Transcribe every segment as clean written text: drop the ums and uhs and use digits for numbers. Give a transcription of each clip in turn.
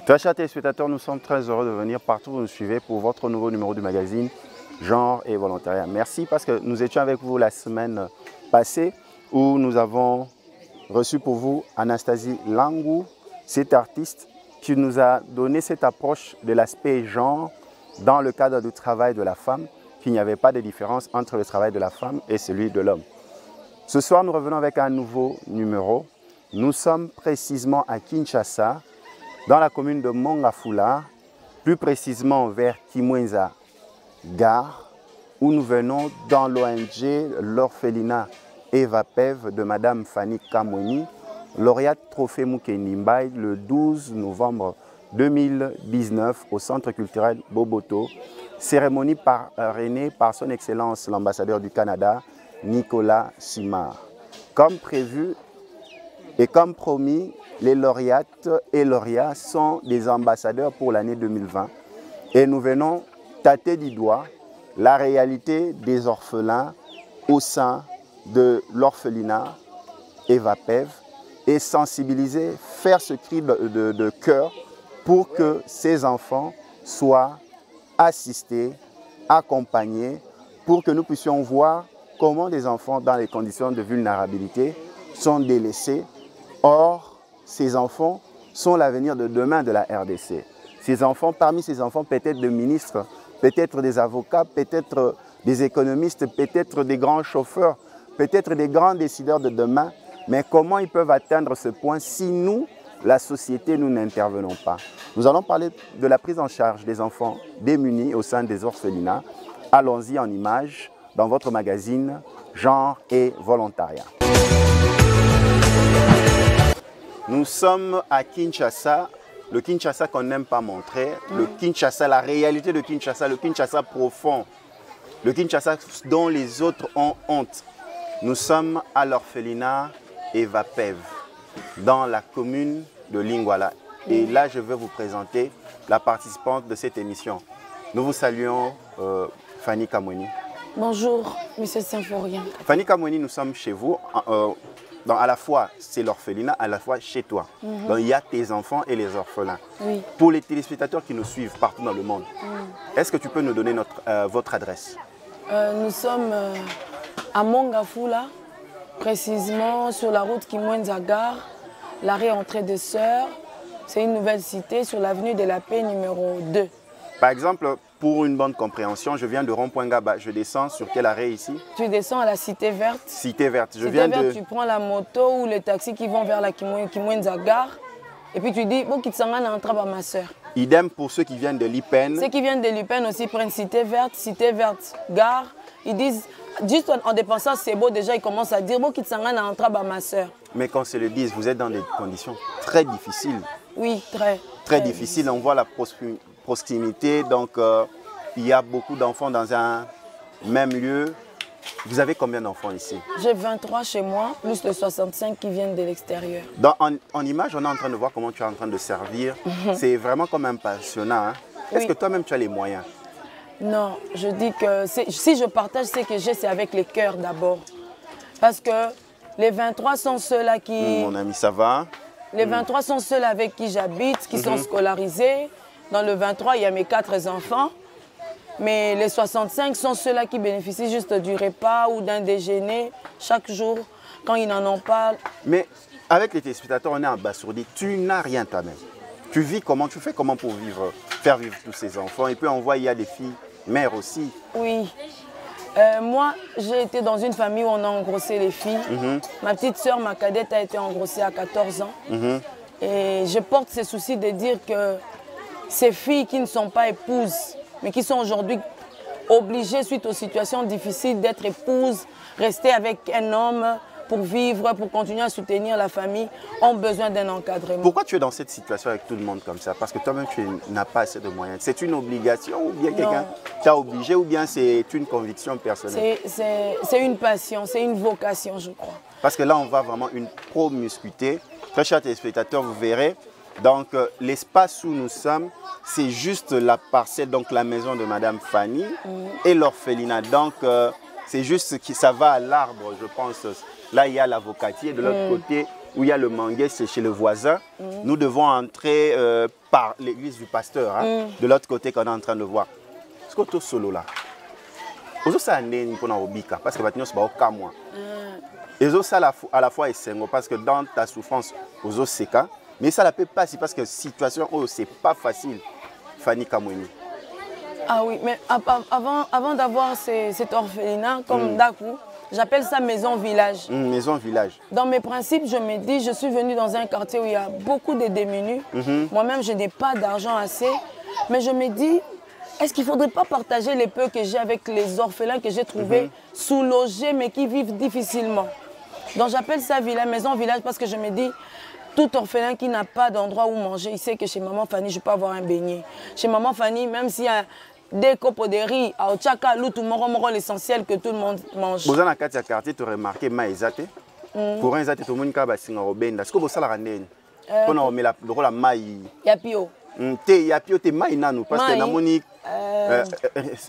Très chers téléspectateurs, nous sommes très heureux de venir partout où vous nous suivez pour votre nouveau numéro du magazine Genre et Volontariat. Merci parce que nous étions avec vous la semaine passée où nous avons reçu pour vous Anastasie Langou, cette artiste qui nous a donné cette approche de l'aspect genre dans le cadre du travail de la femme, qu'il n'y avait pas de différence entre le travail de la femme et celui de l'homme. Ce soir, nous revenons avec un nouveau numéro. Nous sommes précisément à Kinshasa, dans la commune de Mongafula, plus précisément vers Kimwenza Gare, où nous venons dans l'ONG l'orphelinat Eva Pev de Madame Fanny Kamweni, lauréate Trophée Mukendi Mbaye le 12 novembre 2019 au Centre culturel Boboto, cérémonie parrainée par son Excellence l'ambassadeur du Canada, Nicolas Simard. Comme prévu et comme promis, les lauréates et lauréats sont des ambassadeurs pour l'année 2020 et nous venons tâter du doigt la réalité des orphelins au sein de l'orphelinat Eva Pev et sensibiliser, faire ce cri de cœur pour que ces enfants soient assistés, accompagnés, pour que nous puissions voir comment des enfants dans les conditions de vulnérabilité sont délaissés. Or, ces enfants sont l'avenir de demain de la RDC. Ces enfants, parmi ces enfants, peut-être des ministres, peut-être des avocats, peut-être des économistes, peut-être des grands chauffeurs, peut-être des grands décideurs de demain. Mais comment ils peuvent atteindre ce point si nous, la société, nous n'intervenons pas? Nous allons parler de la prise en charge des enfants démunis au sein des orphelinats. Allons-y en images dans votre magazine Genre et Volontariat. Nous sommes à Kinshasa, le Kinshasa qu'on n'aime pas montrer, le Kinshasa, la réalité de Kinshasa, le Kinshasa profond, le Kinshasa dont les autres ont honte. Nous sommes à l'orphelinat Eva Pev, dans la commune de Lingwala. Et là, je vais vous présenter la participante de cette émission. Nous vous saluons, Fanny Kamweni. Bonjour, Monsieur Symphorien. Fanny Kamweni, nous sommes chez vous. À la fois, c'est l'orphelinat, à la fois chez toi. Donc, il y a tes enfants et les orphelins. Oui. Pour les téléspectateurs qui nous suivent partout dans le monde, est-ce que tu peux nous donner votre adresse? Nous sommes à Mongafula, précisément sur la route Kimwenza Gare, l'arrêt entrée de Sœurs. C'est une nouvelle cité sur l'avenue de la Paix numéro 2. Par exemple, pour une bonne compréhension, je viens de Rond-Point Gaba. Je descends sur quel arrêt ici? Tu descends à la Cité Verte. Cité Verte. Tu prends la moto ou le taxi qui vont vers la Kimwenza Gare. Et puis tu dis, bon, qui t'en entra par ma soeur. Idem pour ceux qui viennent de l'IPEN. Ceux qui viennent de l'IPEN aussi prennent Cité Verte, Gare. Ils disent, juste en dépensant c'est beau, déjà ils commencent à dire, bon, qui t'en entra par ma soeur. Mais quand se le disent, vous êtes dans des conditions très difficiles. Oui, très difficile. On voit la proximité, donc il y a beaucoup d'enfants dans un même lieu. Vous avez combien d'enfants ici? J'ai 23 chez moi, plus les 65 qui viennent de l'extérieur. En image, on est en train de voir comment tu es en train de servir. C'est vraiment comme un passionnat. Hein? Est-ce que toi-même tu as les moyens? Non, je dis que si je partage ce que j'ai, c'est avec les cœurs d'abord. Parce que les 23 sont ceux-là qui... Mon ami, ça va? Les 23 sont ceux avec qui j'habite, qui sont scolarisés. Dans le 23, il y a mes 4 enfants. Mais les 65 sont ceux-là qui bénéficient juste du repas ou d'un déjeuner chaque jour quand ils n'en ont pas. Mais avec les téléspectateurs, on est abasourdi. Tu n'as rien toi-même. Tu vis comment? Tu fais comment pour faire vivre tous ces enfants? Et puis on voit, il y a des filles mères aussi. Oui. Moi, j'ai été dans une famille où on a engrossé les filles. Ma petite soeur, ma cadette, a été engrossée à 14 ans. Et je porte ce souci de dire que ces filles qui ne sont pas épouses, mais qui sont aujourd'hui obligées, suite aux situations difficiles, d'être épouses, rester avec un homme pour vivre, pour continuer à soutenir la famille, ont besoin d'un encadrement. Pourquoi tu es dans cette situation avec tout le monde comme ça? Parce que toi-même, tu n'as pas assez de moyens. C'est une obligation ou bien quelqu'un t'a obligé ou bien c'est une conviction personnelle? C'est une passion, c'est une vocation, je crois. Parce que là, on voit vraiment une promiscuité. Très chers téléspectateurs, vous verrez. Donc, l'espace où nous sommes, c'est juste la parcelle, donc la maison de Madame Fanny et l'orphelinat. Donc, c'est juste que ça va à l'arbre, je pense. Là, il y a l'avocatier. De l'autre côté, où il y a le mangué, c'est chez le voisin. Nous devons entrer par l'église du pasteur, hein, de l'autre côté qu'on est en train de voir. Ce que tu solo là, ça parce que maintenant c'est pas moi. Et ça à la fois est parce que dans ta souffrance, c'est cas, mais ça ne peut pas parce que la situation c'est pas facile. Fanny Kamweni. Ah oui, mais avant d'avoir cet orphelinat comme Dakou, j'appelle ça maison-village. Maison-village. Dans mes principes, je me dis, je suis venue dans un quartier où il y a beaucoup de démunis. Moi-même, je n'ai pas d'argent assez. Mais je me dis, est-ce qu'il ne faudrait pas partager les peu que j'ai avec les orphelins que j'ai trouvés sous-logés, mais qui vivent difficilement? Donc j'appelle ça maison-village parce que je me dis, tout orphelin qui n'a pas d'endroit où manger, il sait que chez Maman Fanny, je peux avoir un beignet. Chez Maman Fanny, même s'il y a des copes de riz, à Ochaka, l'essentiel que tout le monde mange. Vous avez un quartier, tu as remarqué, maïzate. Pour un zate, tout le monde a un est-ce que vous avez la maï? Yapio. Yapio, tu maï nanou. Parce que Namoni,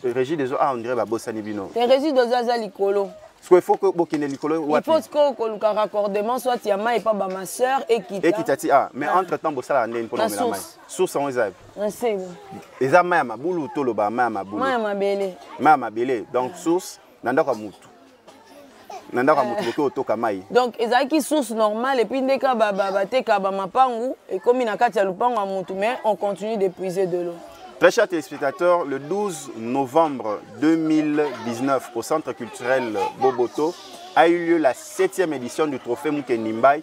Régie des eaux, on dirait que c'est Bino. C'est Régie des eaux, Likolo. Il faut que vous ayez l'école. Il faut que le raccordement soit Tiama et pas ma soeur et qui. Et qui t'a dit, ah, mais entre-temps, vous avez une source. La source, on les a. C'est bon. Les a ma boulou, tout le bas, ma boulou. Ma belle. Ma belle. Donc, source, nandaka mutu. Nandaka mutu, ko to kamai. Donc, ils ont une source normale et puis dès que babate kabamapangu et comme il a katia lupangu mutu, mais on continue d'épuiser de l'eau. Très chers téléspectateurs, le 12 novembre 2019, au Centre culturel Boboto, a eu lieu la 7e édition du Trophée Mukenimbai,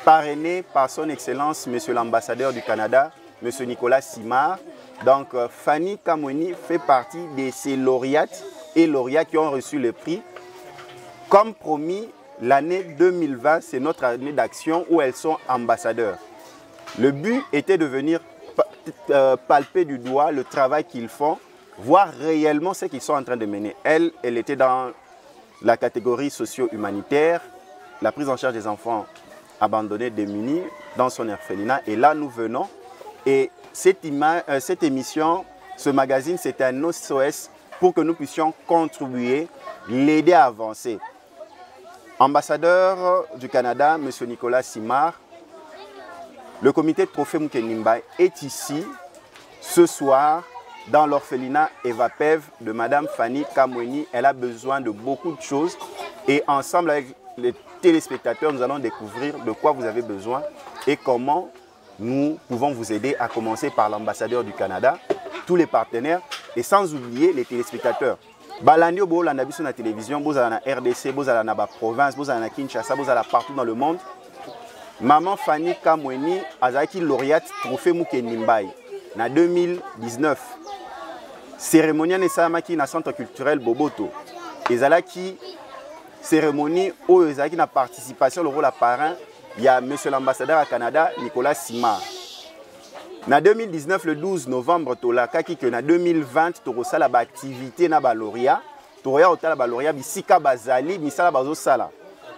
parrainé par son Excellence, Monsieur l'ambassadeur du Canada, Monsieur Nicolas Simard. Donc, Fanny Kamweni fait partie de ces lauréates et lauréats qui ont reçu le prix. Comme promis, l'année 2020, c'est notre année d'action où elles sont ambassadeurs. Le but était de venir palper du doigt le travail qu'ils font, voir réellement ce qu'ils sont en train de mener. Elle était dans la catégorie socio-humanitaire, la prise en charge des enfants abandonnés, démunis, dans son orphelinat. Et là, nous venons. Et cette émission, ce magazine, c'est un SOS pour que nous puissions contribuer, l'aider à avancer. Ambassadeur du Canada, M. Nicolas Simard, le comité de Trophée Mukenimbai est ici ce soir dans l'orphelinat Evapev de Madame Fanny Kamweni. Elle a besoin de beaucoup de choses et ensemble avec les téléspectateurs, nous allons découvrir de quoi vous avez besoin et comment nous pouvons vous aider, à commencer par l'ambassadeur du Canada, tous les partenaires et sans oublier les téléspectateurs. Balandio bo la nabiso na télévision, bo na RDC, bo na ba province, bo na Kinshasa, bo partout dans le monde. Maman Fanny Kamweni azaki lauréate Trophée Mukenimbai en 2019. Cérémonie nesamaki na centre culturel Boboto. Ezalaki cérémonie où ezalaki na participation le rôle à parrain, il y a monsieur l'ambassadeur à Canada Nicolas Simard. En 2019 le 12 novembre tolakaki que en 2020 torosala ba activité na ba lauréat, toya otala ba lauréat bisika bazali misala bazo sala.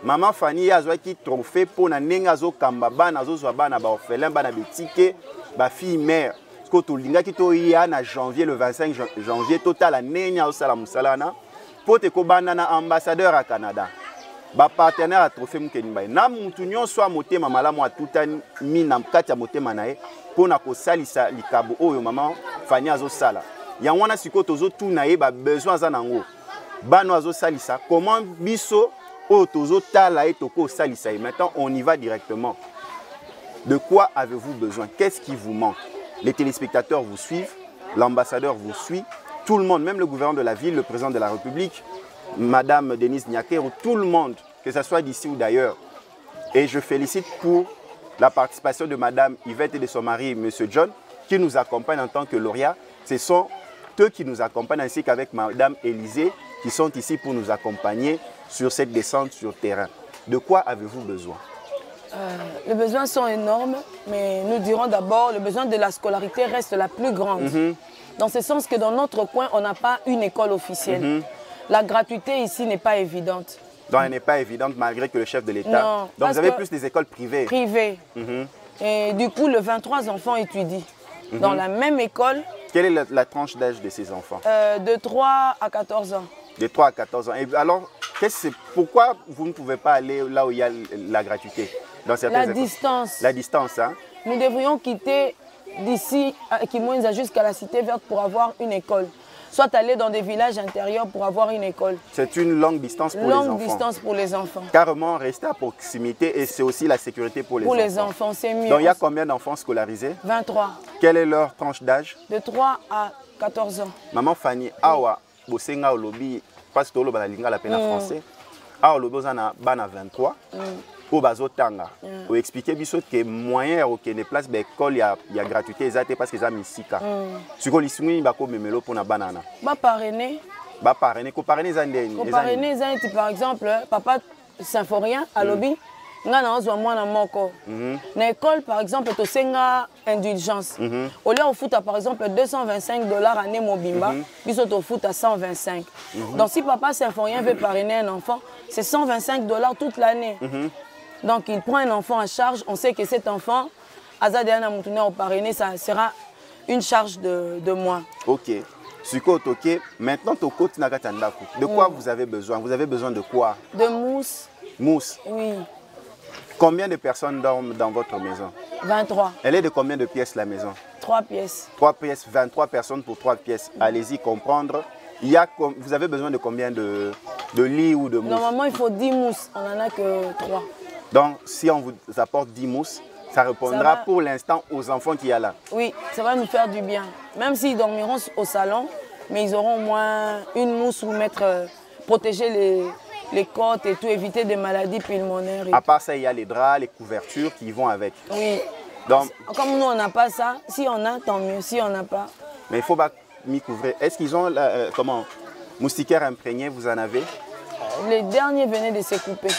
Maman Fanny a qui trophée pour na nengazo kamba bana zo bana ba orphelin bana betike ba fille mère. Ce que to linga ki to ya na janvier le 25 janvier total a nenya au sala musalana pour te ko bana na ambassadeur à Canada. Ba partenaire à Trophée Mukenimbai. Na mutu nyonso motema malamu atuta mi na kati ya motema na ye pour na ko salisa likabo oyo maman Fanny azo sala. Ya wana siko tozo tu na ye ba besoin za nango. Bano azo salisa comment biso maintenant, on y va directement. De quoi avez-vous besoin? Qu'est-ce qui vous manque? Les téléspectateurs vous suivent, l'ambassadeur vous suit, tout le monde, même le gouverneur de la ville, le président de la République, Madame Denise Nyakero, tout le monde, que ce soit d'ici ou d'ailleurs. Et je félicite pour la participation de Madame Yvette et de son mari, Monsieur John, qui nous accompagnent en tant que lauréats. Ce sont eux qui nous accompagnent, ainsi qu'avec Madame Élisée, qui sont ici pour nous accompagner sur cette descente sur terrain. De quoi avez-vous besoin? Les besoins sont énormes, mais nous dirons d'abord, le besoin de la scolarité reste la plus grande. Dans ce sens que dans notre coin, on n'a pas une école officielle. La gratuité ici n'est pas évidente. Donc elle n'est pas évidente malgré que le chef de l'État... Donc vous avez plus des écoles privées? Privées. Et du coup, le 23 enfants étudient dans la même école. Quelle est la tranche d'âge de ces enfants? De 3 à 14 ans. De 3 à 14 ans. Et alors, Pourquoi vous ne pouvez pas aller là où il y a la gratuité dans certaines écoles? Distance. La distance, hein? Nous devrions quitter d'ici à Kimwenza jusqu'à la Cité Verte pour avoir une école. Soit aller dans des villages intérieurs pour avoir une école. C'est une longue distance pour les enfants. Longue distance pour les enfants. Carrément rester à proximité et c'est aussi la sécurité pour les enfants. Pour les enfants, c'est mieux. Donc il y a combien d'enfants scolarisés? 23. Quelle est leur tranche d'âge? De 3 à 14 ans. Maman Fanny, awa, bosenga olobi, parce que la linga la peine en français. Awa olobi ozana bana 23. Au bazo tanga. Pour expliquer que moyen au des places d'école il y a gratuité exacte parce que ça misika. Ce que lisungui bako memelo pour na banana. Ba parrainer. Ba parrainer ko parrainer zandeni. Ko parrainer zandi par exemple papa symphorien à lobby. Nga na ozwa mwana moko. Na école par exemple to senga indulgence. Au lieu au foot par exemple $225 année mobimba, biso to foot à 125. Donc si papa symphorien veut parrainer un enfant, c'est $125 toute l'année. Donc il prend un enfant en charge, on sait que cet enfant, Azadiana Moutouna au parrainé, ça sera une charge de moi. Ok. Maintenant, de quoi vous avez besoin? Vous avez besoin de quoi? De mousse. Mousse? Oui. Combien de personnes dorment dans votre maison? 23. Elle est de combien de pièces la maison? 3 pièces. 3 pièces, 23 personnes pour 3 pièces. Allez-y comprendre. Vous avez besoin de combien de lits ou de mousses? Normalement, il faut 10 mousses. On n'en a que 3. Donc, si on vous apporte 10 mousses, ça répondra pour l'instant aux enfants qu'il y a là. Oui, ça va nous faire du bien. Même s'ils dormiront au salon, mais ils auront au moins une mousse pour protéger les côtes et tout, éviter des maladies pulmonaires. À part ça, il y a les draps, les couvertures qui vont avec. Oui. Donc, comme nous, on n'a pas ça. Si on a, tant mieux. Si on n'a pas. Mais il faut pas m'y couvrir. Est-ce qu'ils ont, moustiquaires imprégnés, vous en avez? Les derniers venaient de se couper.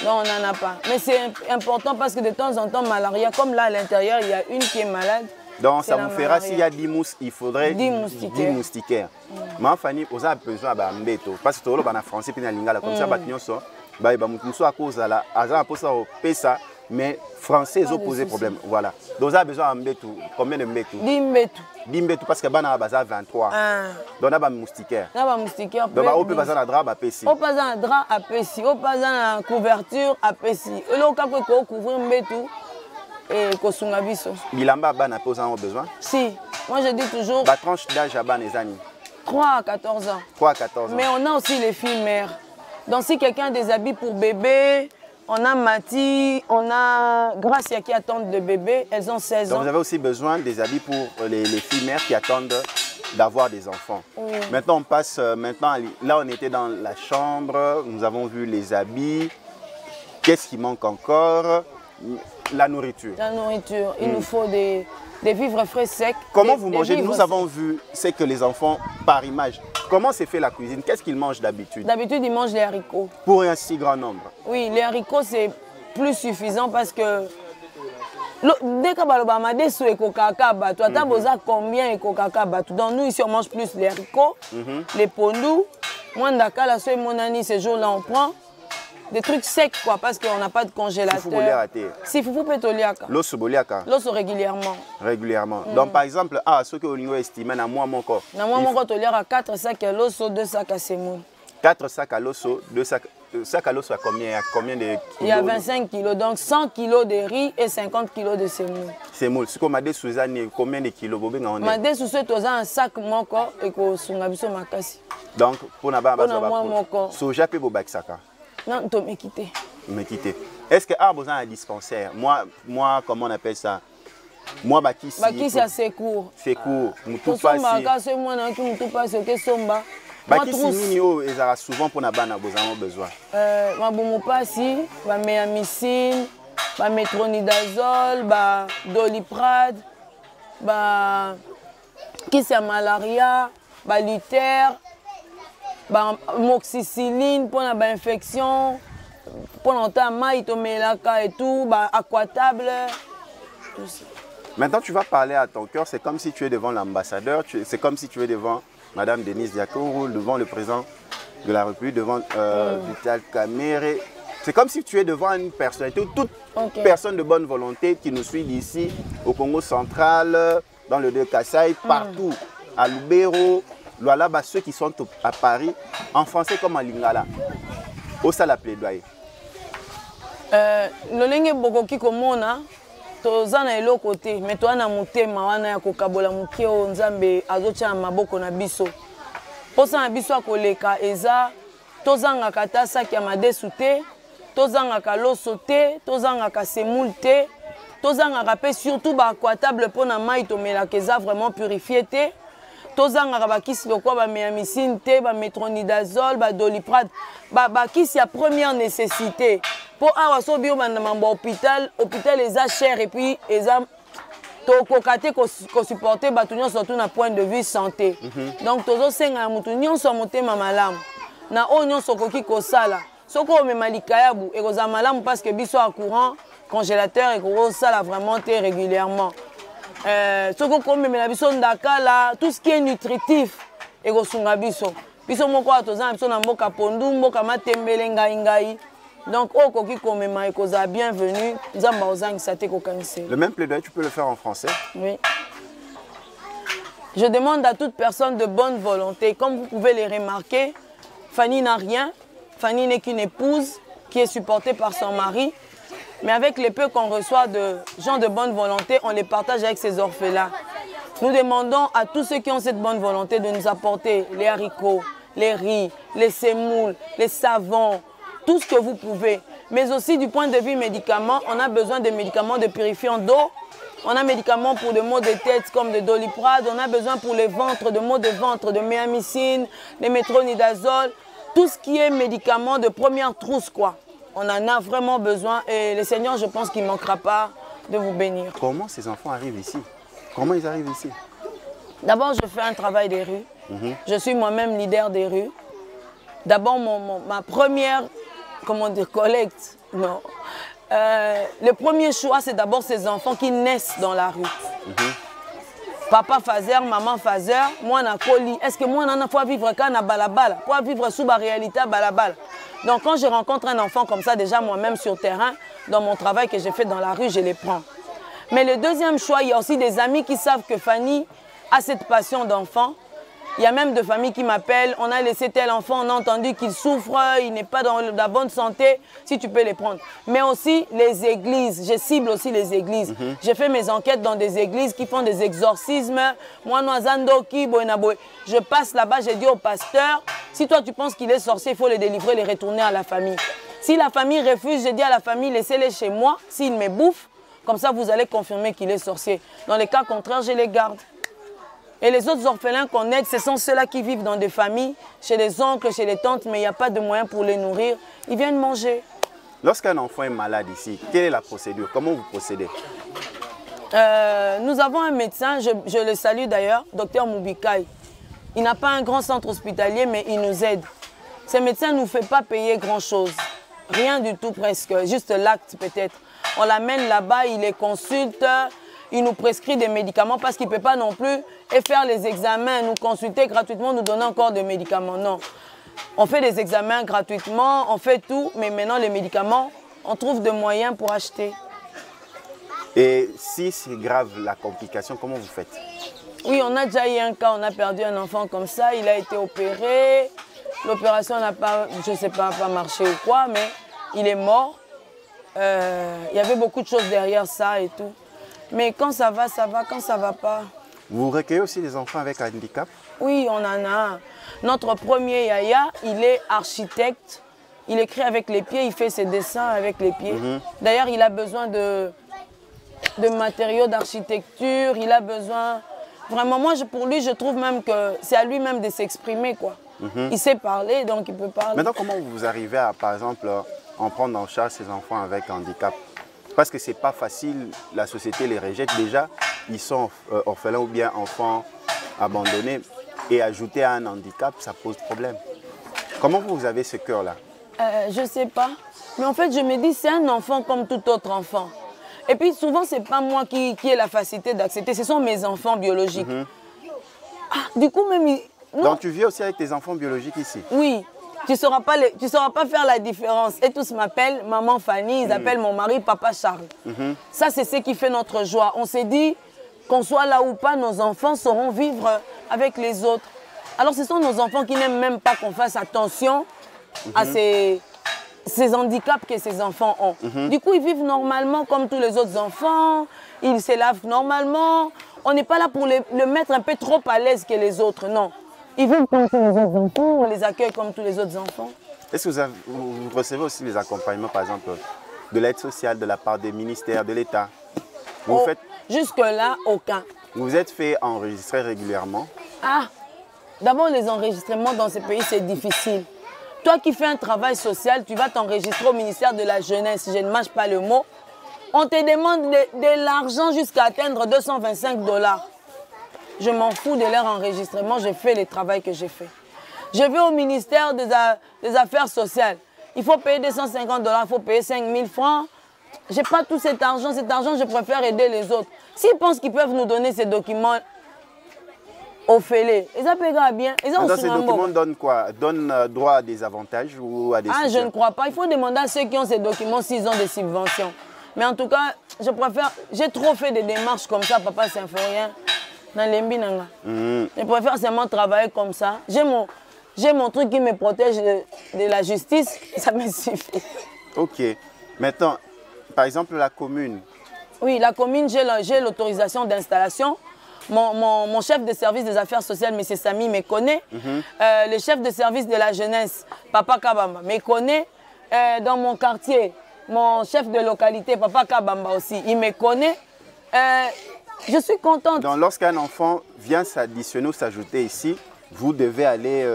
Non, on n'en a pas. Mais c'est important parce que de temps en temps, malaria, comme là à l'intérieur, il y a une qui est malade. Donc ça vous fera, s'il y a 10 mousses, il faudrait 10 moustiquaires. Mais Fanny, vous avez besoin de mbeto. Parce que tout le monde en français, puis en lingala, comme ça, mais français, ils ont posé problème. Voilà. Donc vous avez besoin de mbeto. Combien de mbeto? 10 mbeto. 10 mbeto parce que bana baza 23. Donc on a des moustiquaires. On a des moustiquaires. Donc on peut passer un drap à Pessi. On passe un drap à Pessi. On passe une couverture à Pessi. Et là on peut couvrir mbeto et kosunga biso. Bilamba bana pose un besoin? Si. Moi je dis toujours. La tranche d'âge à bana les années. 3 à 14 ans. 3 à 14 ans. Mais on a aussi les filles mères. Donc si quelqu'un a des habits pour bébé, on a Mati, on a Gracia qui attendent le bébé, elles ont 16 ans. Donc vous avez aussi besoin des habits pour les filles mères qui attendent d'avoir des enfants. Oui. Maintenant on passe, là on était dans la chambre, nous avons vu les habits. Qu'est-ce qui manque encore? La nourriture. La nourriture, il nous faut des vivres frais secs. Comment vous mangez? Nous avons vu, c'est que les enfants, par image, comment c'est fait la cuisine? Qu'est-ce qu'ils mangent d'habitude? D'habitude, ils mangent les haricots. Pour un si grand nombre? Oui, les haricots, c'est plus suffisant parce que dès que combien donc nous ici on mange plus les haricots, les pondous. Moi, mon année, ces jours-là, on prend des trucs secs quoi, parce qu'on n'a pas de congélateur. Si vous pouvez toliaka. L'os boliaka. L'os régulièrement. Régulièrement. Donc par exemple, ce que vous estimez à moi mon corps. Na moi mon corps toliaka 4 sacs à l'os, 2 sacs à semoule. 4 sacs à l'os, 2 sacs. Sac à l'os à combien de kilos? Il y a 25 kilos, donc 100 kilos de riz et 50 kilos de semoule. Semoule. Ce qu'on m'a dit Suzanne, combien de kilos? M'a dit Suzanne, tu as un sac mon corps et que sungabiso makasi. Donc pour na ba mon corps. Soja pe bo baksaka. Non, tu me quitter. Me quitter. Est-ce que a besoin d'un dispensaire? Moi, comment on appelle ça? Moi, Bakissi. Bakissi à Secours. Secours. Moutou Passi. Bakissi Nino, ils ont souvent pour na bana besoin. Maboumu Passi, Méamycine, Métronidazole, Doliprane, qui c'est malaria, Luther. Moxicilline pour l'infection, pour longtemps, maïtomelaka et tout, aquatable. Maintenant, tu vas parler à ton cœur, c'est comme si tu es devant l'ambassadeur, c'est comme si tu es devant Madame Denise Diakourou, devant le président de la République, devant Vital Kamerhe. C'est comme si tu es devant une personnalité, toute personne de bonne volonté qui nous suit d'ici, au Congo central, dans le Kasaï, partout, à Lubero. Voilà, ceux qui sont à Paris, en français comme en lingala. Où ça la plaidoyer? Lolenge bokoki komona toza na eloko te mais toza na motema wana ya kokabola mokie oyo Nzambe azotia na maboko na biso. Posa na biso akoleka eza tozangaka ta saki ya madesu te, tozangaka loso te, tozangaka semoule te, tozangaka pe surtout baquatable mpona mai tomelaka eza vraiment purifié te. Tozangaka bakisi lokwa baméamycine te, bamétronidazole, badoliprane, bakisi ya première nécessité. Pour awa so bio bandamamba hôpital eza cher et puis eza tokokate ko supporter batu nyonso surtout na point de vue santé. Donc tozo senga mutu nyonso motema malamu. Na o nyonso koki kosala. Soko omema likayabu ekoza malamu parce que biso a courant congélateur et ko sala vraiment te régulièrement. Soko komemela biso ndakala tout ce qui est nutritif ekosunga biso. Biso moko atoza biso na mboka pondu mboka matembele ngai. Donc, au koki komema ekoza bienvenue, Nzamba ozangisa te kokanise. Le même plaidoyer, tu peux le faire en français? Oui. Je demande à toute personne de bonne volonté, comme vous pouvez les remarquer, Fanny n'a rien, Fanny n'est qu'une épouse qui est supportée par son mari, mais avec les peu qu'on reçoit de gens de bonne volonté, on les partage avec ces orphelins. Nous demandons à tous ceux qui ont cette bonne volonté de nous apporter les haricots, les riz, les semoules, les savons, tout ce que vous pouvez. Mais aussi du point de vue médicaments, on a besoin de médicaments de purifiant d'eau. On a médicaments pour des maux de tête comme de doliprane. On a besoin pour les ventres, de maux de ventre, de méamycine, de métronidazole. Tout ce qui est médicaments de première trousse, quoi. On en a vraiment besoin. Et le Seigneur, je pense qu'il ne manquera pas de vous bénir. Comment ces enfants arrivent ici? Comment ils arrivent ici? D'abord, je fais un travail des rues. Je suis moi-même leader des rues. D'abord, ma première... comment dire, collecte, non. Le premier choix, c'est d'abord ces enfants qui naissent dans la rue. Papa Fazer, maman Fazer, moi na Koli. Est-ce que moi on faut vivre quand na balabala, pour vivre sous la réalité balabala. Donc quand je rencontre un enfant comme ça, déjà moi-même sur terrain, dans mon travail que j'ai fait dans la rue, je les prends. Mais le deuxième choix, il y a aussi des amis qui savent que Fanny a cette passion d'enfant. Il y a même des familles qui m'appellent, on a laissé tel enfant, on a entendu qu'il souffre, il n'est pas dans la bonne santé, si tu peux les prendre. Mais aussi les églises, je cible aussi les églises. J'ai fait mes enquêtes dans des églises qui font des exorcismes. Moi, je passe là-bas, j'ai dit au pasteur, si toi tu penses qu'il est sorcier, il faut le délivrer, le retourner à la famille. Si la famille refuse, j'ai dit à la famille, laissez-les chez moi, s'il me bouffe, comme ça vous allez confirmer qu'il est sorcier. Dans les cas contraires, je les garde. Et les autres orphelins qu'on aide, ce sont ceux-là qui vivent dans des familles, chez les oncles, chez les tantes, mais il n'y a pas de moyens pour les nourrir. Ils viennent manger. Lorsqu'un enfant est malade ici, quelle est la procédure? Comment vous procédez? Nous avons un médecin, je le salue d'ailleurs, Dr Moubikaï. Il n'a pas un grand centre hospitalier, mais il nous aide. Ce médecin ne nous fait pas payer grand-chose. Rien du tout presque, juste l'acte peut-être. On l'amène là-bas, il les consulte. Il nous prescrit des médicaments parce qu'il ne peut pas non plus faire les examens, nous consulter gratuitement, nous donner encore des médicaments. Non. On fait des examens gratuitement, on fait tout, mais maintenant les médicaments, on trouve des moyens pour acheter. Et si c'est grave la complication, comment vous faites? Oui, on a déjà eu un cas, on a perdu un enfant comme ça, il a été opéré. L'opération n'a pas, je ne sais pas marché ou quoi, mais il est mort. Il y avait beaucoup de choses derrière ça et tout. Mais quand ça va, quand ça ne va pas. Vous recueillez aussi des enfants avec un handicap? Oui, on en a. Notre premier Yaya, il est architecte. Il écrit avec les pieds, il fait ses dessins avec les pieds. D'ailleurs, il a besoin de matériaux d'architecture. Il a besoin... Vraiment, moi, pour lui, je trouve même que c'est à lui-même de s'exprimer, quoi. Il sait parler, donc il peut parler. Maintenant, comment vous arrivez à, par exemple, en prendre en charge ces enfants avec handicap? Parce que ce n'est pas facile, la société les rejette déjà, ils sont orphelins ou bien enfants abandonnés. Et ajouter à un handicap, ça pose problème. Comment vous avez ce cœur-là? Je ne sais pas. Mais en fait, je me dis, c'est un enfant comme tout autre enfant. Et puis souvent, ce n'est pas moi qui ai la facilité d'accepter, ce sont mes enfants biologiques. Du coup, même... Donc tu vis aussi avec tes enfants biologiques ici? Oui. Tu ne sauras pas faire la différence. Et tous m'appellent maman Fanny, ils appellent mon mari papa Charles. Ça, c'est ce qui fait notre joie. On s'est dit qu'on soit là ou pas, nos enfants sauront vivre avec les autres. Alors ce sont nos enfants qui n'aiment même pas qu'on fasse attention à ces ces handicaps que ces enfants ont. Du coup, ils vivent normalement comme tous les autres enfants, ils se lavent normalement. On n'est pas là pour le mettre un peu trop à l'aise que les autres, non. Ils vivent comme tous les autres enfants, on les accueille comme tous les autres enfants. Est-ce que vous recevez aussi les accompagnements, par exemple, de l'aide sociale de la part des ministères, de l'État? Jusque-là, aucun. Vous vous êtes fait enregistrer régulièrement? Ah, d'abord les enregistrements dans ces pays, c'est difficile. Toi qui fais un travail social, tu vas t'enregistrer au ministère de la Jeunesse, je ne mâche pas le mot. On te demande de l'argent jusqu'à atteindre 225 $. Je m'en fous de leur enregistrement, je fais le travail que j'ai fait. Je vais au ministère des Affaires sociales. Il faut payer 250 $, il faut payer 5 000 francs. Je n'ai pas tout cet argent, je préfère aider les autres. S'ils pensent qu'ils peuvent nous donner ces documents au fêlé, ils appellent bien. Dans ces documents donnent quoi? Donnent droit à des avantages ou à des je ne crois pas. Il faut demander à ceux qui ont ces documents s'ils ont des subventions. Mais en tout cas, je préfère... J'ai trop fait des démarches comme ça, papa symphorien. Je préfère seulement travailler comme ça. J'ai mon truc qui me protège de la justice, ça me suffit. Ok. Maintenant, par exemple, la commune. Oui, la commune, j'ai l'autorisation d'installation. Mon chef de service des affaires sociales, M. Samy, me connaît. Le chef de service de la jeunesse, Papa Kabamba, me connaît. Dans mon quartier, mon chef de localité, Papa Kabamba aussi, il me connaît. Je suis contente. Donc, lorsqu'un enfant vient s'additionner ou s'ajouter ici, vous devez aller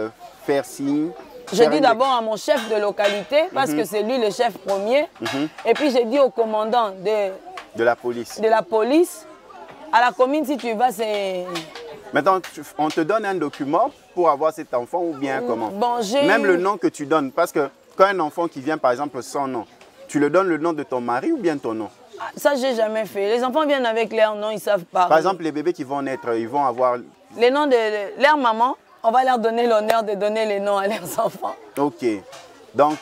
faire signe. Je dis d'abord à mon chef de localité, parce que c'est lui le chef premier. Et puis, j'ai dit au commandant de la police. À la commune, si tu vas, c'est... Maintenant, on te donne un document pour avoir cet enfant ou bien comment? Bon, même le nom que tu donnes, parce que quand un enfant qui vient, par exemple, sans nom, tu le donnes le nom de ton mari ou bien ton nom? Ça, j'ai jamais fait. Les enfants viennent avec leur nom, ils savent pas. Par exemple, les bébés qui vont naître, ils vont avoir... Les noms de leur maman, on va leur donner l'honneur de donner les noms à leurs enfants. Ok. Donc,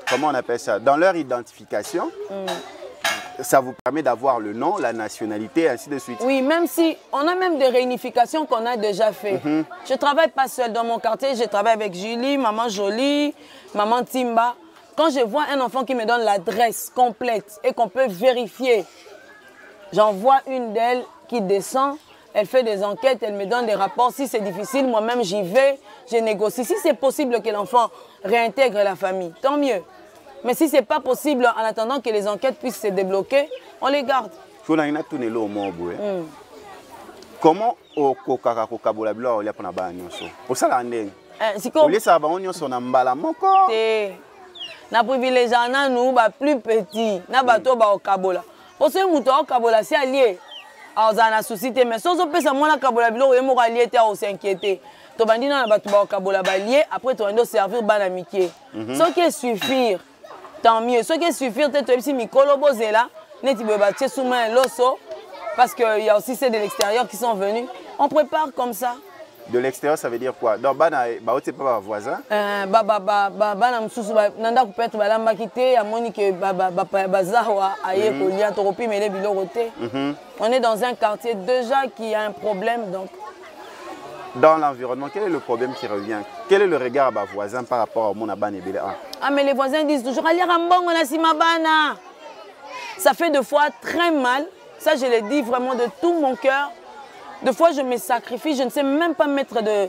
comment on appelle ça? Dans leur identification, ça vous permet d'avoir le nom, la nationalité, et ainsi de suite. Oui, même si on a même des réunifications qu'on a déjà fait. Je ne travaille pas seule dans mon quartier, je travaille avec Julie, maman Jolie, maman Timba. Quand je vois un enfant qui me donne l'adresse complète et qu'on peut vérifier, j'envoie une d'elles qui descend, elle fait des enquêtes, elle me donne des rapports. Si c'est difficile, moi-même j'y vais, je négocie. Si c'est possible que l'enfant réintègre la famille, tant mieux. Mais si ce n'est pas possible, en attendant que les enquêtes puissent se débloquer, on les garde. Comment au kokaka kokabola bilo olia pona ba nyonso? Osala ndenge. Olia sa ba nyonso na mbala moko. Na privilège na nous ba plus petit, na bato ba okabola. Pour ce muto okabola si allié. Azana société mais sozo pesa mona kabola bilo yemo allié te au s'inquiéter. To bandi na bato ba okabola ba lié après to ndo servir bana mikie. Ce qui suffire. Tant mieux. Ce qui suffit, c'est que Mikolo Bozela, parce qu'il y a aussi ceux de l'extérieur qui sont venus. On prépare comme ça. De l'extérieur, ça veut dire quoi? Donc, c'est pas voisin. On est dans un quartier déjà qui a un problème. Donc. Dans l'environnement, quel est le problème qui revient? Quel est le regard à vos voisins par rapport au monde à Banébélé? Ah, mais les voisins disent toujours ça fait des fois très mal. Ça, je le dis vraiment de tout mon cœur. Des fois, je me sacrifie. Je ne sais même pas mettre de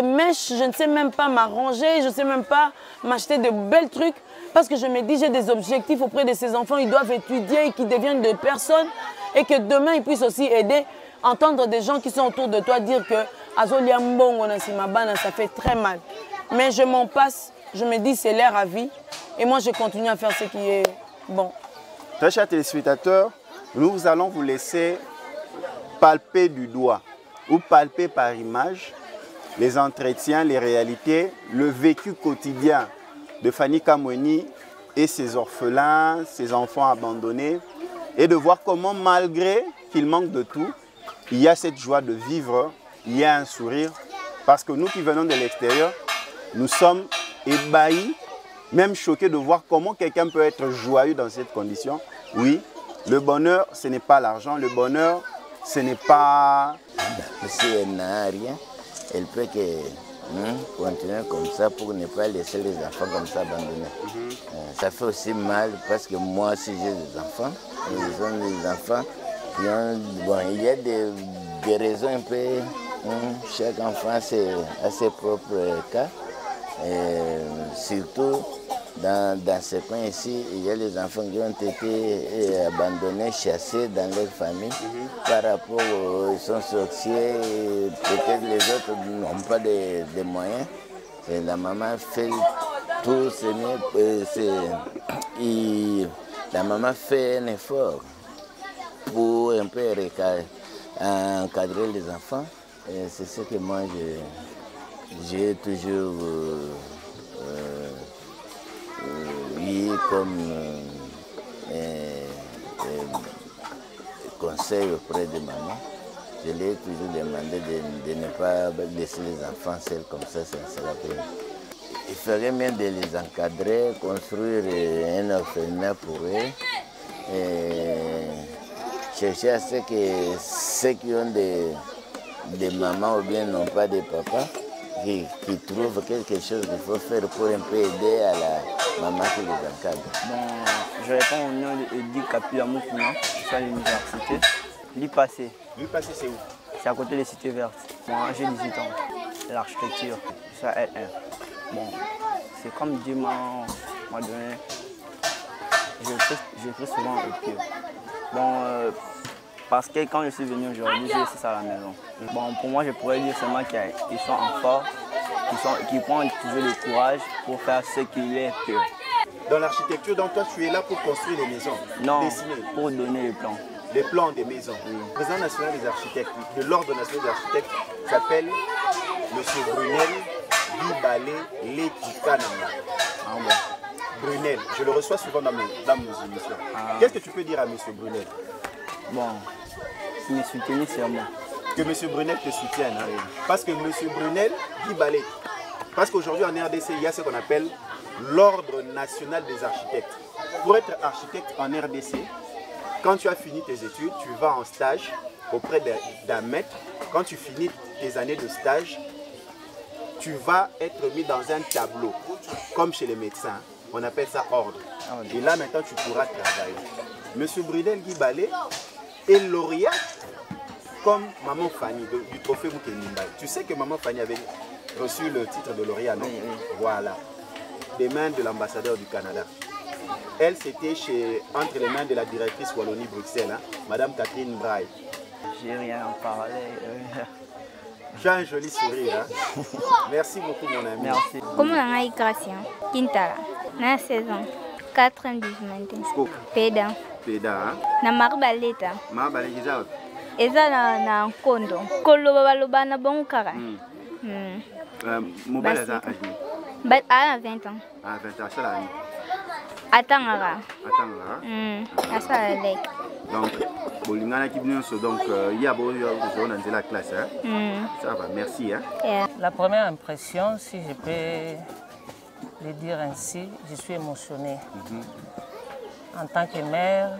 mèches. Je ne sais même pas m'arranger. Je ne sais même pas m'acheter de belles trucs. Parce que je me dis, j'ai des objectifs auprès de ces enfants. Ils doivent étudier et qu'ils deviennent des personnes. Et que demain, ils puissent aussi aider. Entendre des gens qui sont autour de toi dire que ça fait très mal. Mais je m'en passe, je me dis c'est l'air à vie. Et moi je continue à faire ce qui est bon. Très chers téléspectateurs, nous allons vous laisser palper du doigt ou palper par image les entretiens, les réalités, le vécu quotidien de Fanny Kamweni et ses orphelins, ses enfants abandonnés. Et de voir comment malgré qu'il manque de tout, il y a cette joie de vivre, il y a un sourire, parce que nous qui venons de l'extérieur, nous sommes ébahis, même choqués de voir comment quelqu'un peut être joyeux dans cette condition. Oui, le bonheur, ce n'est pas l'argent, le bonheur, ce n'est pas... Si elle n'a rien, elle peut que continuer comme ça pour ne pas laisser les enfants comme ça abandonnés. Ça fait aussi mal parce que moi aussi j'ai des enfants. Ils ont des enfants qui ont... Bon, il y a des raisons un peu... chaque enfant a ses propres cas. Et surtout dans ce coin ici, il y a les enfants qui ont été abandonnés, chassés dans leur famille par rapport ils sont sorciers, peut-être les autres n'ont pas de moyens. Et la maman fait tout, la maman fait un effort pour un peu encadrer les enfants. Et c'est ce que moi j'ai toujours eu comme conseil auprès de maman. Je lui ai toujours demandé de ne pas laisser les enfants seuls comme ça la peine. Il ferait mieux de les encadrer, construire un orphelinat pour eux, et chercher à ce que ceux qui ont des mamans ou bien n'ont pas de papa, qui trouvent quelque chose qu'il faut faire pour un peu aider à la maman qui les encadre. Bon, je réponds au nom de Edi Kapila Moukouna, je suis à l'université. L'IPACé. L'IPACé, c'est où? C'est à côté des Cités Vertes. Moi, j'ai 18 ans. L'architecture, je suis à L1. Bon, c'est comme Dieu m'a donné. Je fais souvent au pied. Bon, parce que quand je suis venu aujourd'hui, j'ai laissé ça à la maison. Bon, pour moi, je pourrais dire seulement qu'ils sont en force, qu'ils vont utiliser le courage pour faire ce qu'il est fait. Dans l'architecture, donc toi, tu es là pour construire les maisons? Non, dessiner. Pour donner les plans. Les plans des maisons. Oui. Le président national des architectes, de l'ordre national des architectes, s'appelle M. Brunel Guy-Balé Letikanama. Ah bon. Brunel, je le reçois souvent dans nos émissions. Ah. Qu'est-ce que tu peux dire à M. Brunel? Bon, il me soutient sûrement. Que M. Brunel te soutienne. Hein. Parce que M. Brunel Guy-Balé, parce qu'aujourd'hui en RDC, il y a ce qu'on appelle l'ordre national des architectes. Pour être architecte en RDC, quand tu as fini tes études, tu vas en stage auprès d'un maître. Quand tu finis tes années de stage, tu vas être mis dans un tableau, comme chez les médecins. On appelle ça ordre. Et là, maintenant, tu pourras travailler. Monsieur Brunel Guy-Balé est lauréat comme Maman Fanny du trophée Moukenimba. Tu sais que Maman Fanny avait reçu le titre de lauréat, non? Oui. Voilà. Des mains de l'ambassadeur du Canada. Elle, c'était entre les mains de la directrice Wallonie-Bruxelles, hein, Madame Catherine Braille. J'ai rien à parler. Tu as un joli sourire. Hein? Merci beaucoup, mon ami. Merci. Comment on a eu Gracia? Quintala. Na saison. 4 ans maintenant. Peda. Peda, hein? Na marbaleta. Marbaleta. Eza na nkondo. Koloba baloba na bon kara. Mobile eza âgé. À 20 ans. À 20 ans, ça l'a. Attends. Ça la lek. Donc, bolingana qui vient donc il y a beau dans la classe. Hein? Ça va, merci. Hein? Yeah. La première impression, si je peux le dire ainsi, je suis émotionnée. En tant que mère,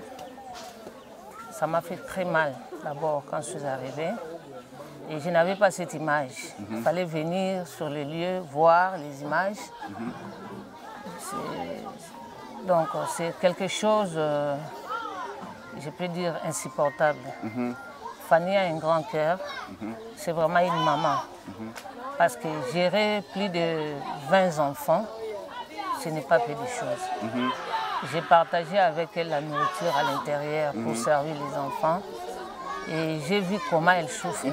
ça m'a fait très mal d'abord quand je suis arrivée. Et je n'avais pas cette image. Il fallait venir sur les lieux, voir les images. Donc c'est quelque chose, je peux dire, insupportable. Fanny a un grand cœur. C'est vraiment une maman. Parce que gérer plus de 20 enfants, ce n'est pas peu de choses. J'ai partagé avec elle la nourriture à l'intérieur pour servir les enfants. Et j'ai vu comment elle souffre.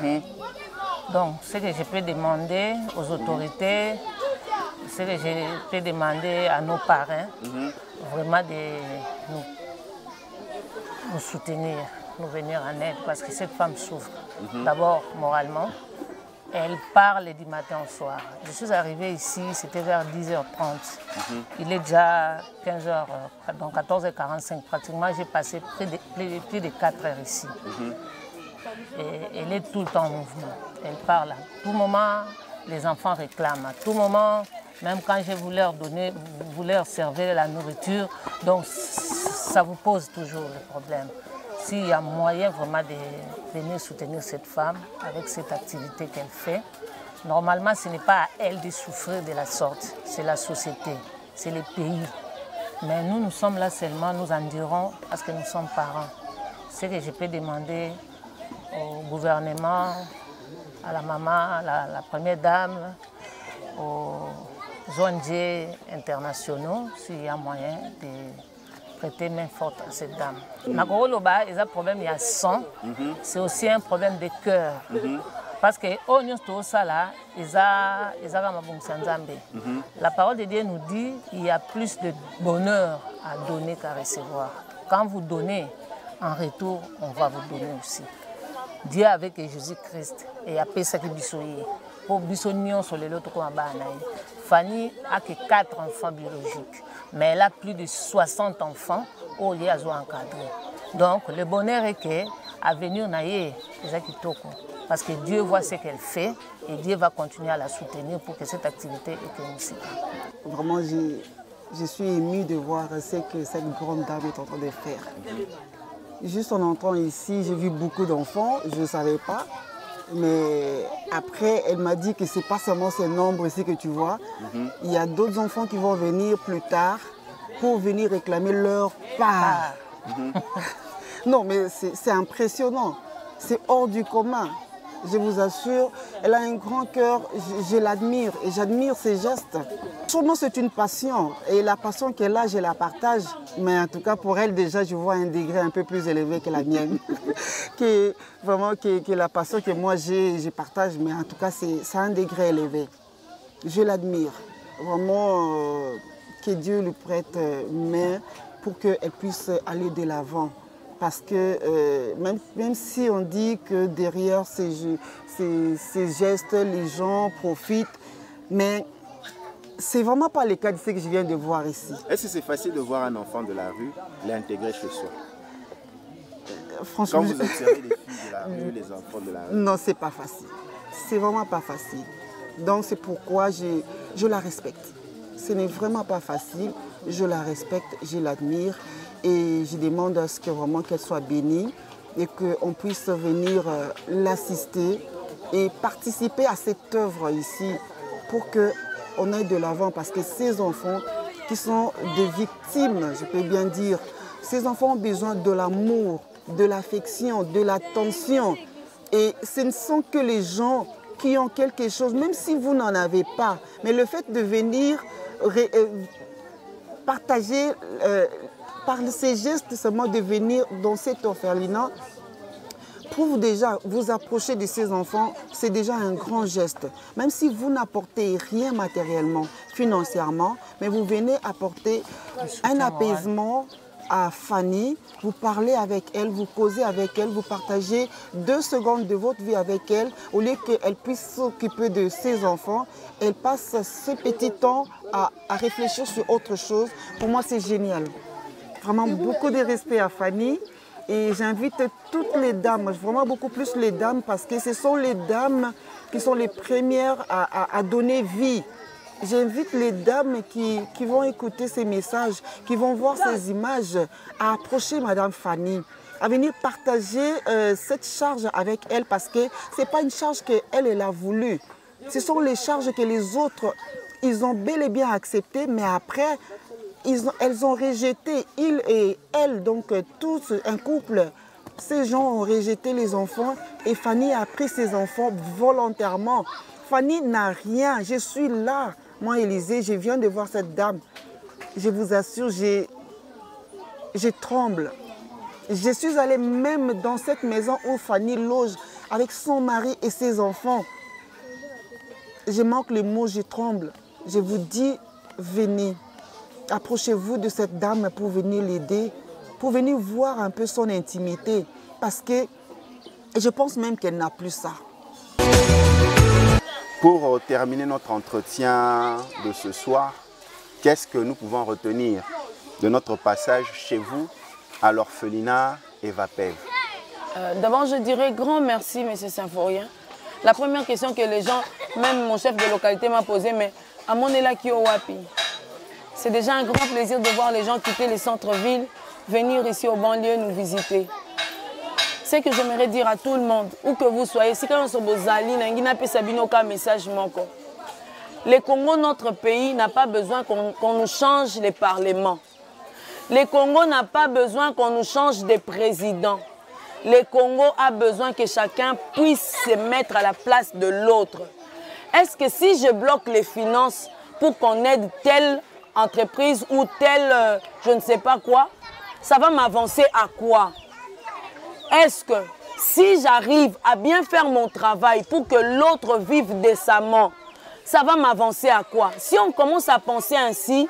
Donc, ce que je peux demander aux autorités, ce que je peux demander à nos parents, vraiment de nous soutenir, nous venir en aide, parce que cette femme souffre. D'abord, moralement, elle parle du matin au soir. Je suis arrivée ici, c'était vers 10h30. Il est déjà 15h, donc 14h45 pratiquement. J'ai passé plus de 4 heures ici. Et elle est tout le temps en mouvement. Elle parle à tout moment, les enfants réclament. À tout moment, même quand je voulais leur donner, voulais leur servir la nourriture, donc ça vous pose toujours le problème. S'il y a moyen vraiment de venir soutenir cette femme avec cette activité qu'elle fait, Normalement, ce n'est pas à elle de souffrir de la sorte, c'est la société, c'est le pays. Mais nous, nous sommes là seulement, nous en dirons parce que nous sommes parents. Ce que je peux demander au gouvernement, à la maman, la première dame, aux ONG internationaux, s'il y a moyen de prêter main forte à cette dame. Nakoloba, il y a un problème, il y a sang, c'est aussi un problème de cœur. Parce que la parole de Dieu nous dit qu'il y a plus de bonheur à donner qu'à recevoir. Quand vous donnez, en retour, on va vous donner aussi. Dieu avec Jésus-Christ et a payé ce que pour Bissonion sur les autres comme Fanny a que 4 enfants biologiques, mais elle a plus de 60 enfants au lieu de encadrer. Donc le bonheur est qu'à venir naïe, parce que Dieu voit ce qu'elle fait et Dieu va continuer à la soutenir pour que cette activité ait réussi. Vraiment, je suis émue de voir ce que cette grande dame est en train de faire. Juste en entrant ici, j'ai vu beaucoup d'enfants, je ne savais pas. Mais après, elle m'a dit que ce n'est pas seulement ce nombre ici que tu vois. Il y a d'autres enfants qui vont venir plus tard pour venir réclamer leur part. Non, mais c'est impressionnant. C'est hors du commun. Je vous assure, elle a un grand cœur, je l'admire et j'admire ses gestes. Sûrement c'est une passion et la passion qu'elle a, je la partage. Mais en tout cas pour elle déjà, je vois un degré un peu plus élevé que la mienne. que la passion que moi j'ai, je partage, mais en tout cas c'est un degré élevé. Je l'admire. Vraiment que Dieu lui prête main pour qu'elle puisse aller de l'avant. Parce que même si on dit que derrière ces gestes, les gens profitent, mais c'est vraiment pas le cas de ce que je viens de voir ici. Est-ce que c'est facile de voir un enfant de la rue l'intégrer chez soi? Franchement, quand vous observez les filles de la rue, les enfants de la rue? Non, c'est pas facile. C'est vraiment pas facile. Donc c'est pourquoi je la respecte. Ce n'est vraiment pas facile. Je la respecte, je l'admire. Et je demande à ce que vraiment qu'elle soit bénie et qu'on puisse venir l'assister et participer à cette œuvre ici pour qu'on aille de l'avant. Parce que ces enfants qui sont des victimes, je peux bien dire, ces enfants ont besoin de l'amour, de l'affection, de l'attention. Et ce ne sont que les gens qui ont quelque chose, même si vous n'en avez pas. Mais le fait de venir partager... par ces gestes seulement de venir dans cet orphelinat, pour déjà vous approcher de ces enfants, c'est déjà un grand geste. Même si vous n'apportez rien matériellement, financièrement, mais vous venez apporter un apaisement à Fanny, vous parlez avec elle, vous causez avec elle, vous partagez 2 secondes de votre vie avec elle, au lieu qu'elle puisse s'occuper de ses enfants, elle passe ce petit temps à réfléchir sur autre chose. Pour moi, c'est génial. Vraiment beaucoup de respect à Fanny et j'invite toutes les dames, vraiment beaucoup plus les dames parce que ce sont les dames qui sont les premières à donner vie. J'invite les dames qui vont écouter ces messages, qui vont voir ces images, à approcher Madame Fanny, à venir partager cette charge avec elle parce que ce n'est pas une charge qu'elle a voulu. Ce sont les charges que les autres, ils ont bel et bien acceptées, mais après, elles ont rejeté, il et elle, donc tous, un couple, ces gens ont rejeté les enfants et Fanny a pris ses enfants volontairement. Fanny n'a rien, je suis là. Moi, Élisée, je viens de voir cette dame. Je vous assure, je tremble. Je suis allée même dans cette maison où Fanny loge avec son mari et ses enfants. Je manque les mots, je tremble. Je vous dis, venez. Approchez-vous de cette dame pour venir l'aider, pour venir voir un peu son intimité. Parce que je pense même qu'elle n'a plus ça. Pour terminer notre entretien de ce soir, qu'est-ce que nous pouvons retenir de notre passage chez vous à l'orphelinat Eva Pev? D'abord, je dirais grand merci, M. Symphorien. La première question que les gens, même mon chef de localité m'a posée, mais Amonela Kiowapi. C'est déjà un grand plaisir de voir les gens quitter les centres-villes, venir ici aux banlieues nous visiter. Ce que j'aimerais dire à tout le monde, où que vous soyez, si quand on se bozali, message manko. Le Congo, notre pays, n'a pas besoin qu'on nous change les parlements. Le Congo n'a pas besoin qu'on nous change des présidents. Le Congo a besoin que chacun puisse se mettre à la place de l'autre. Est-ce que si je bloque les finances pour qu'on aide telle entreprise ou telle, je ne sais pas quoi, ça va m'avancer à quoi? Est-ce que si j'arrive à bien faire mon travail pour que l'autre vive décemment, ça va m'avancer à quoi? Si on commence à penser ainsi,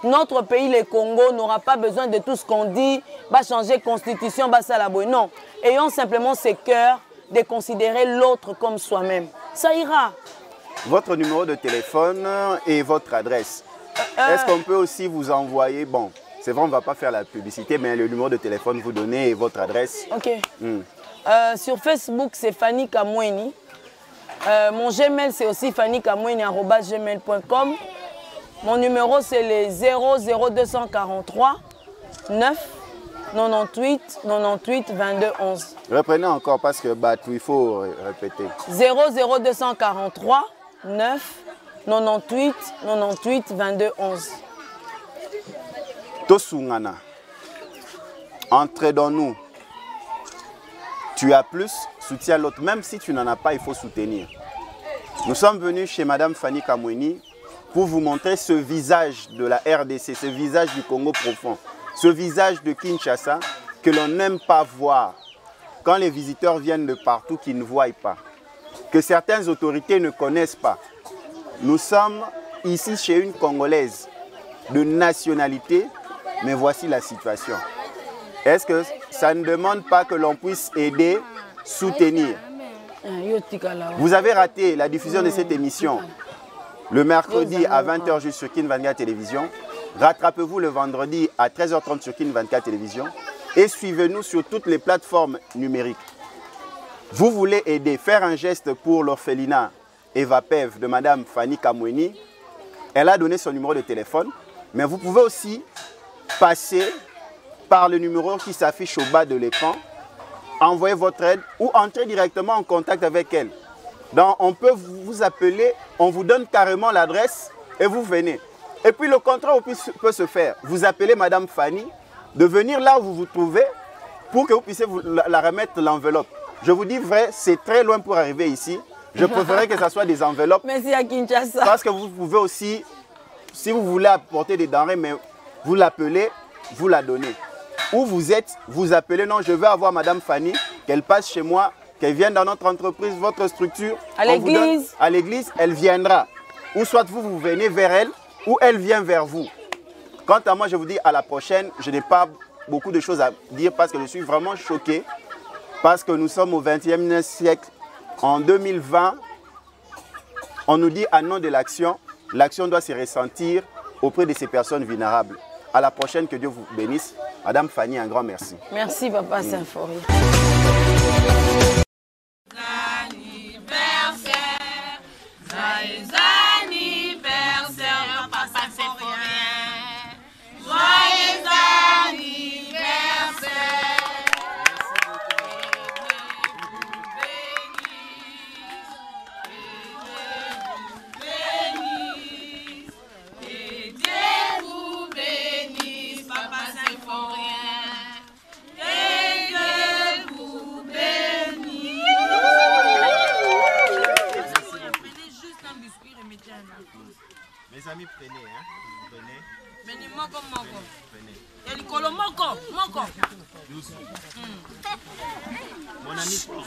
notre pays, le Congo, n'aura pas besoin de tout ce qu'on dit, va changer constitution, va ça la boue. Non, ayons simplement ce cœur de considérer l'autre comme soi-même. Ça ira. Votre numéro de téléphone et votre adresse. Est-ce qu'on peut aussi vous envoyer, bon, c'est vrai, on ne va pas faire la publicité, mais le numéro de téléphone vous donnez et votre adresse. Ok. Sur Facebook, c'est Fanny Kamweni. Mon Gmail, c'est aussi fannykamweni@gmail.com. Mon numéro, c'est le 00243 9 98 98 22 11. Reprenez encore parce que il faut répéter. 00243 9 98 98 22 11. Tosungana, entrez dans nous. Tu as plus, soutiens l'autre. Même si tu n'en as pas, il faut soutenir. Nous sommes venus chez Madame Fanny Kamweni pour vous montrer ce visage de la RDC, ce visage du Congo profond, ce visage de Kinshasa que l'on n'aime pas voir quand les visiteurs viennent de partout qui ne voient pas, que certaines autorités ne connaissent pas. Nous sommes ici chez une Congolaise de nationalité, mais voici la situation. Est-ce que ça ne demande pas que l'on puisse aider, soutenir? Vous avez raté la diffusion de cette émission le mercredi à 20h juste sur Kin 24 Télévision. Rattrapez-vous le vendredi à 13h30 sur Kin 24 Télévision. Et suivez-nous sur toutes les plateformes numériques. Vous voulez aider, faire un geste pour l'orphelinat Eva Pev de Madame Fanny Kamweni. Elle a donné son numéro de téléphone. Mais vous pouvez aussi passer par le numéro qui s'affiche au bas de l'écran. Envoyer votre aide ou entrer directement en contact avec elle. Donc, on peut vous appeler, on vous donne carrément l'adresse et vous venez. Et puis le contrat peut se faire. Vous appelez Madame Fanny de venir là où vous vous trouvez pour que vous puissiez la remettre l'enveloppe. Je vous dis vrai, c'est très loin pour arriver ici. Je préférerais que ce soit des enveloppes. Merci à Kinshasa. Parce que vous pouvez aussi, si vous voulez apporter des denrées, mais vous l'appelez, vous la donnez. Où vous êtes, vous appelez, non, je veux avoir Madame Fanny, qu'elle passe chez moi, qu'elle vienne dans notre entreprise, votre structure. À l'église. À l'église, elle viendra. Ou soit vous venez vers elle, ou elle vient vers vous. Quant à moi, je vous dis à la prochaine. Je n'ai pas beaucoup de choses à dire parce que je suis vraiment choqué. Parce que nous sommes au XXe siècle. En 2020, on nous dit à nom de l'action, l'action doit se ressentir auprès de ces personnes vulnérables. À la prochaine, que Dieu vous bénisse. Madame Fanny, un grand merci. Merci, Papa Symphorien. Mes amis, prenez, hein. Prenez. Venez, moko. Prenez. Et Nicolo, moko. Mon ami prend.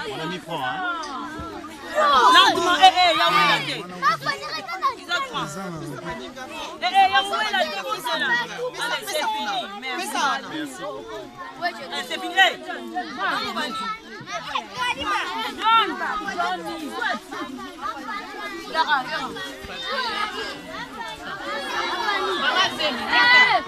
Mon ami prend, hein. Lentement, c'est fini. Merci. C'est fini. Hey!